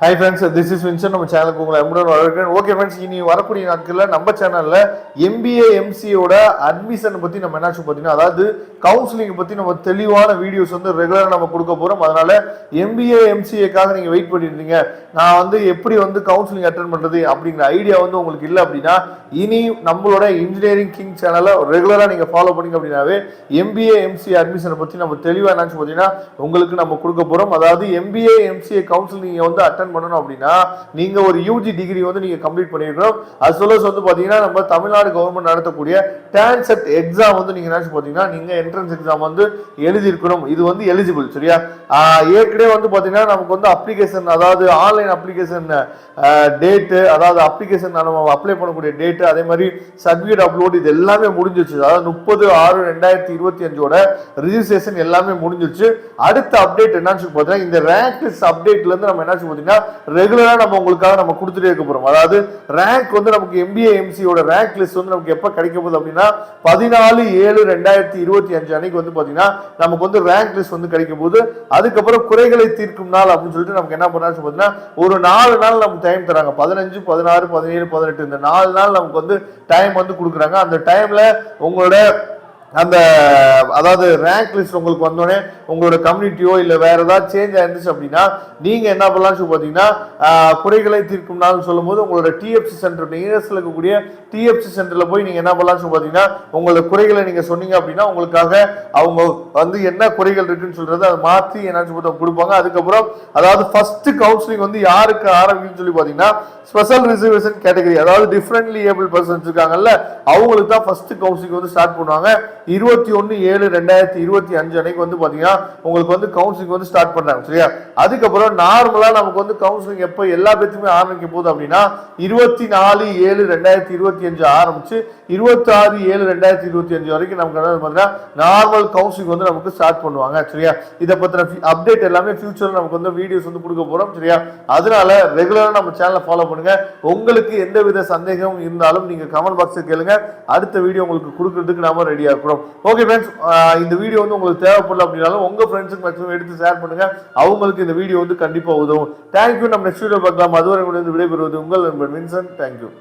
Hi friends, this is Vinson. நம்ம சேனலுக்கு உங்களை எம்புடன் வரவேற்கிறேன். ஓகே ஃப்ரெண்ட்ஸ், இனி வரக்கூடிய நாட்களில் நம்ம சேனலில் எம்பிஏ எம்சியோட அட்மிஷன் பற்றி நம்ம என்னாச்சு பார்த்தீங்கன்னா, அதாவது கவுன்சிலிங் பற்றி நம்ம தெளிவான வீடியோஸ் வந்து ரெகுலராக நம்ம கொடுக்க போகிறோம். அதனால் எம்பிஏ எம்சிஏக்காக நீங்கள் வெயிட் பண்ணியிருந்தீங்க, நான் வந்து எப்படி வந்து கவுன்சிலிங் அட்டன் பண்ணுறது அப்படிங்கிற ஐடியா வந்து உங்களுக்கு இல்லை அப்படின்னா, இனி நம்மளோட இன்ஜினியரிங் கிங் சேனலை ரெகுலராக நீங்கள் ஃபாலோ பண்ணிங்க அப்படின்னாவே எம்பிஏ எம்சிஏ அட்மிஷனை பற்றி நம்ம தெளிவாக என்னாச்சு பார்த்தீங்கன்னா உங்களுக்கு நம்ம கொடுக்க போகிறோம். அதாவது எம்பிஏ எம்சிஏ கவுன்சிலிங் வந்து அட்டன் பண்ணணும் அப்படின்னா நீங்க ஒரு யூஜி டிகிரி வந்து நீங்க கம்ப்ளீட் பண்ணிருக்கணும். அது சொல்ல வந்து பாத்தீங்கன்னா நம்ம தமிழ்நாடு கவர்மெண்ட் நடத்தக்கூடிய டான்செட் எக்ஸாம் வந்து நீங்க நினைச்சு பாத்தீங்கன்னா நீங்க என்ட்ரன்ஸ் எக்ஸாம் வந்து எழுதி இருக்கணும். இது வந்து எலிஜிபிள். சரியா? ஏற்கனவே வந்து பாத்தீங்கன்னா நமக்கு வந்து அப்ளிகேஷன், அதாவது ஆன்லைன் அப்ளிகேஷன் டேட்டு, அதாவது அப்ளிகேஷன் நம்ம அப்ளை பண்ணக்கூடிய டேட்டு, அதே மாதிரி சர்டிபிகேட் அப்லோட், இது எல்லாமே முடிஞ்சிருச்சு. அதாவது 30/6/2025 ரிஜிஸ்ட்ரேஷன் எல்லாமே முடிஞ்சிருச்சு. அடுத்த அப்டேட் என்னன்னு பாத்தீங்கன்னா இந்த ரேங்க் லிஸ்ட் அப்டேட்ல இருந்து நம்ம என்ன பாத்தீங்கன்னா ரெகுலரா நம்ம உங்களுக்காக நம்ம கொடுத்துட்டே இருக்க போறோம். அதாவது ரேங்க் வந்து நமக்கு எம்பிஏ எம்சியோட ரேங்க் லிஸ்ட் வந்து நமக்கு எப்ப கிடைக்க போகுது அப்படின்னா 14/7/2025 அன்னைக்கு வந்து பாத்தீங்கன்னா நமக்கு வந்து ரேங்க் லிஸ்ட் வந்து கிடைக்க போகுது. அதுக்கப்புறம் குறைகளை தீர்க்கும் நாள் அப்படின்னு சொல்லிட்டு நமக்கு என்ன பண்ணாச்சு பாத்தீங்கன்னா ஒரு 4 நாள் நமக்கு டைம் தராங்க. 15, 16, 17, 18 இந்த 4 நாள் நமக்கு வந்து டைம் வந்து கொடுக்குறாங்க. அந்த டைம்ல உங்களோட அந்த அதாவது ரேங்க் லிஸ்ட் உங்களுக்கு வந்தோடனே உங்களோட கம்யூனிட்டியோ இல்லை வேற ஏதாவது சேஞ்ச் ஆயிருந்துச்சு அப்படின்னா நீங்க என்ன பண்ணலாம் பார்த்தீங்கன்னா குறைகளை தீர்க்கும் நாள் சொல்லும் போது உங்களோட டிஎஃப்சி சென்டர், நியரஸ்ட்ல இருக்கக்கூடிய டிஎஃப்சி சென்டர்ல போய் நீங்க என்ன பண்ணலாம் பார்த்தீங்கன்னா உங்களோட குறைகளை நீங்க சொன்னீங்க அப்படின்னா உங்களுக்காக அவங்க வந்து என்ன குறைகள் இருக்குன்னு சொல்றது அதை மாற்றி என்ன கொடுப்பாங்க. அதுக்கப்புறம் அதாவது ஃபர்ஸ்ட் கவுன்சிலிங் வந்து யாருக்கு ஆரம்பிக்குன்னு சொல்லி பார்த்தீங்கன்னா ஸ்பெஷல் ரிசர்வேஷன் கேட்டகரி, அதாவது டிஃபரெண்ட்லி ஏபிள் பர்சன்ஸ் இருக்காங்கல்ல அவங்களுக்கு தான் ஃபர்ஸ்ட் கவுன்சிலிங் வந்து ஸ்டார்ட் பண்ணுவாங்க. 21/7/2025 அன்னைக்கு வந்து பாத்தீங்கன்னா உங்களுக்கு வந்து கவுன்சிலிங் வந்து ஸ்டார்ட் பண்றாங்க. சரியா? அதுக்கப்புறம் நார்மலா நமக்கு வந்து கவுன்சிலிங் எப்ப எல்லா பேத்துக்குமே ஆரம்பிக்க போகுது அப்படின்னா 24/7/2025 ஆரம்பிச்சு 26/7/2025 வரைக்கும் நமக்கு பாத்தீங்கன்னா நார்மல் கவுன்சிலிங் வந்து நமக்கு ஸ்டார்ட் பண்ணுவாங்க. சரியா? இதை பத்தின அப்டேட் எல்லாமே ஃபியூச்சர்ல நமக்கு வந்து வீடியோஸ் வந்து கொடுக்க போறோம். சரியா? அதனால ரெகுலரா நம்ம சேனலை ஃபாலோ பண்ணுங்க. உங்களுக்கு எந்த வித சந்தேகம் இருந்தாலும் நீங்க கமெண்ட் பாக்ஸ்ல கேளுங்க. அடுத்த வீடியோ உங்களுக்கு கொடுக்கறதுக்கு நாம ரெடியா இருக்கிறோம். ஓகே ஃப்ரெண்ட்ஸ், இந்த வீடியோ வந்து உங்களுக்கு தேவைப்படல அப்படின்னாலும் உங்க ஃப்ரெண்ட்ஸுக்கு மேக்ஸிமம் எடுத்து ஷேர் பண்ணுங்க. அவங்களுக்கு இந்த வீடியோ வந்து கண்டிப்பா உதவும். தேங்க்யூ. நம்ம நெக்ஸ்ட் வீடியோ பார்க்கலாம். அதுவரை விடைபெறுவது உங்கள் நண்பன் வின்சன். தேங்க்யூ.